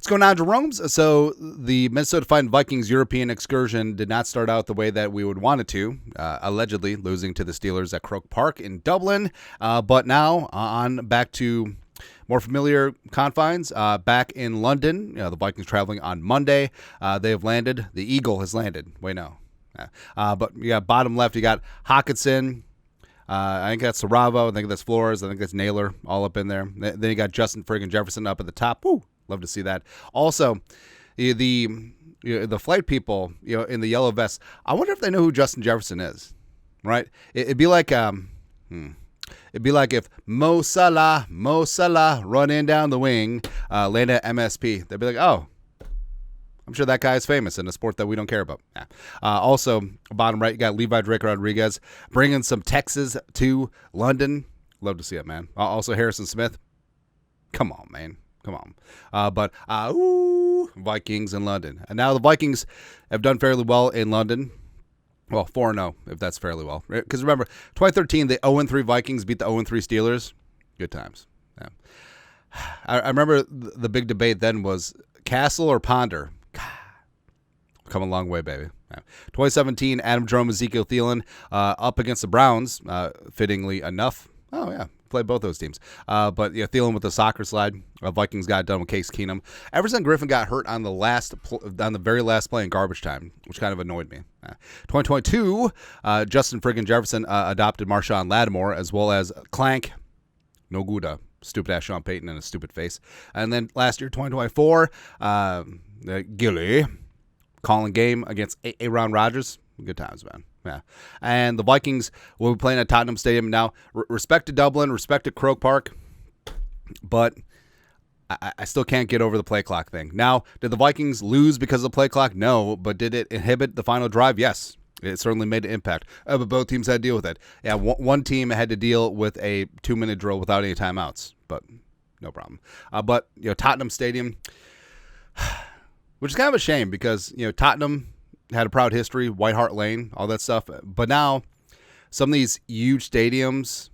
going on, Jerome's? So the Minnesota Vikings European excursion did not start out the way that we would want it to, allegedly losing to the Steelers at Croke Park in Dublin. But now on back to more familiar confines, back in London. The Vikings traveling on Monday. They have landed. The Eagle has landed. Wait, no. But you got bottom left, you got Hawkinson. I think that's Saravo. I think that's Flores. I think that's Naylor all up in there. Then you got Justin friggin' Jefferson up at the top. Woo! Love to see that. Also, the flight people, in the yellow vests. I wonder if they know who Justin Jefferson is. Right? It'd be like if Mo Salah running down the wing, land at MSP. They'd be like, oh, I'm sure that guy is famous in a sport that we don't care about. Yeah. Also, bottom right, you got Levi Drake Rodriguez bringing some Texas to London. Love to see it, man. Also, Harrison Smith. Come on, man. Come on. But Vikings in London. And now the Vikings have done fairly well in London. Well, 4-0, if that's fairly well. Because remember, 2013, the 0-3 Vikings beat the 0-3 Steelers. Good times. Yeah. I remember the big debate then was Castle or Ponder. Come a long way, baby. Yeah. 2017, Adam Jerome, Ezekiel Thielen up against the Browns, fittingly enough. Oh, yeah. Played both those teams. But Thielen with the soccer slide. Vikings got done with Case Keenum. Everson Griffin got hurt on the very last play in garbage time, which kind of annoyed me. 2022, Justin friggin' Jefferson adopted Marshawn Lattimore, as well as Clank Noguda. Stupid-ass Sean Payton and a stupid face. And then last year, 2024, Gilly calling game against Aaron Rodgers. Good times, man. Yeah. And the Vikings will be playing at Tottenham Stadium. Now, respect to Dublin, respect to Croke Park, but I still can't get over the play clock thing. Now, did the Vikings lose because of the play clock? No, but did it inhibit the final drive? Yes. It certainly made an impact. But both teams had to deal with it. Yeah, one team had to deal with a 2-minute drill without any timeouts, but no problem. But Tottenham Stadium, which is kind of a shame because Tottenham had a proud history, White Hart Lane, all that stuff. But now, some of these huge stadiums,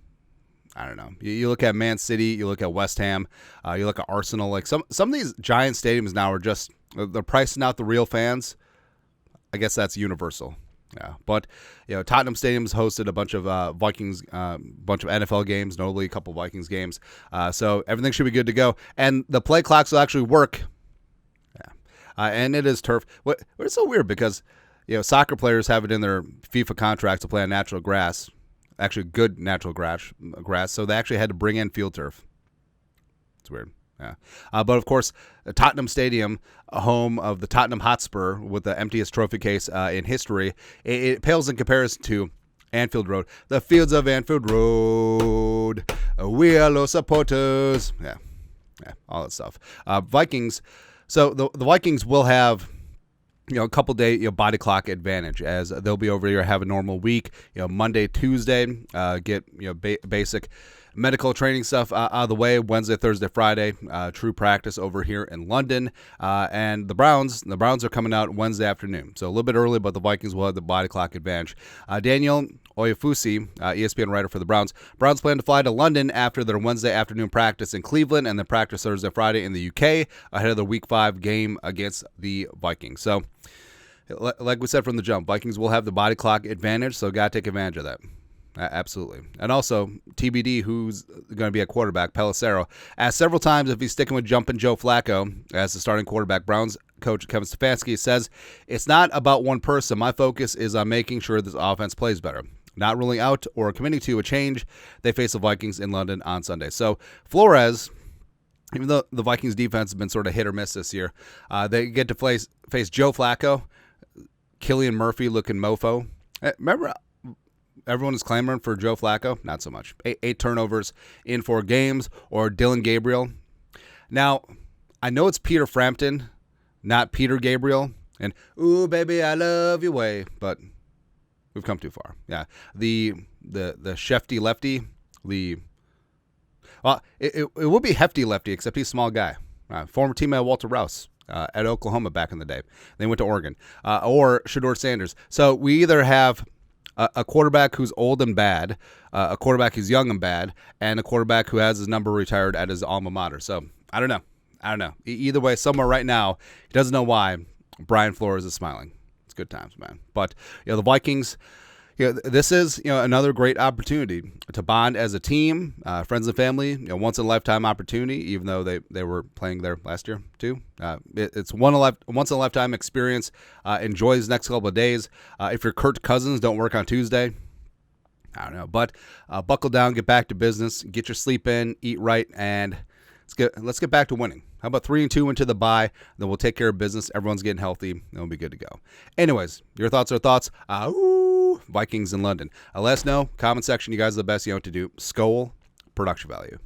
I don't know. You look at Man City, you look at West Ham, you look at Arsenal. Like some of these giant stadiums now are just they're pricing out the real fans. I guess that's universal. Yeah, but Tottenham Stadium's hosted a bunch of Vikings, bunch of NFL games, notably a couple Vikings games. So everything should be good to go, and the play clocks will actually work. And it is turf. What it's so weird because soccer players have it in their FIFA contracts to play on natural grass, actually good natural grass. So they actually had to bring in field turf. It's weird. Yeah. But of course, Tottenham Stadium, home of the Tottenham Hotspur with the emptiest trophy case in history, it pales in comparison to Anfield Road, the fields of Anfield Road. We are los supporters. Yeah, all that stuff. Vikings. So the Vikings will have, a couple day body clock advantage as they'll be over here, have a normal week. Monday, Tuesday, get basic medical training stuff out of the way. Wednesday, Thursday, Friday, true practice over here in London. And the Browns are coming out Wednesday afternoon, so a little bit early, but the Vikings will have the body clock advantage. Daniel Oyefusi, ESPN writer for the Browns. Browns plan to fly to London after their Wednesday afternoon practice in Cleveland and then practice Thursday, Friday in the UK ahead of the Week 5 game against the Vikings. So, like we said from the jump, Vikings will have the body clock advantage, so got to take advantage of that. Absolutely. And also, TBD, who's going to be a quarterback, Pelissero, asked several times if he's sticking with jumping Joe Flacco as the starting quarterback. Browns coach Kevin Stefanski says, "It's not about one person. My focus is on making sure this offense plays better. Not ruling out or committing to a change." They face the Vikings in London on Sunday. So Flores, even though the Vikings defense has been sort of hit or miss this year, they get to face Joe Flacco, Killian Murphy looking mofo. Remember, everyone is clamoring for Joe Flacco? Not so much. 8 turnovers in 4 games, or Dylan Gabriel. Now, I know it's Peter Frampton, not Peter Gabriel, and "Ooh, baby, I love your way," but we've come too far. Yeah, the Shefty lefty, it will be Hefty lefty, except he's a small guy. Former teammate Walter Rouse at Oklahoma back in the day. They went to Oregon. Or Shedeur Sanders. So we either have a quarterback who's old and bad, a quarterback who's young and bad, and a quarterback who has his number retired at his alma mater. So I don't know. I don't know. Either way, somewhere right now, he doesn't know why, Brian Flores is smiling. It's good times, man. But the Vikings, this is another great opportunity to bond as a team, friends and family. Once in a lifetime opportunity. Even though they were playing there last year too. It's once in a lifetime experience. Enjoy these next couple of days. If you're Kirk Cousins, don't work on Tuesday. I don't know, but buckle down, get back to business, get your sleep in, eat right, and let's get back to winning. How about 3-2 into the bye? Then we'll take care of business. Everyone's getting healthy, and we'll be good to go. Anyways, your thoughts are thoughts. Vikings in London. Let us know. Comment section. You guys are the best. You know what to do. Skol. Production value.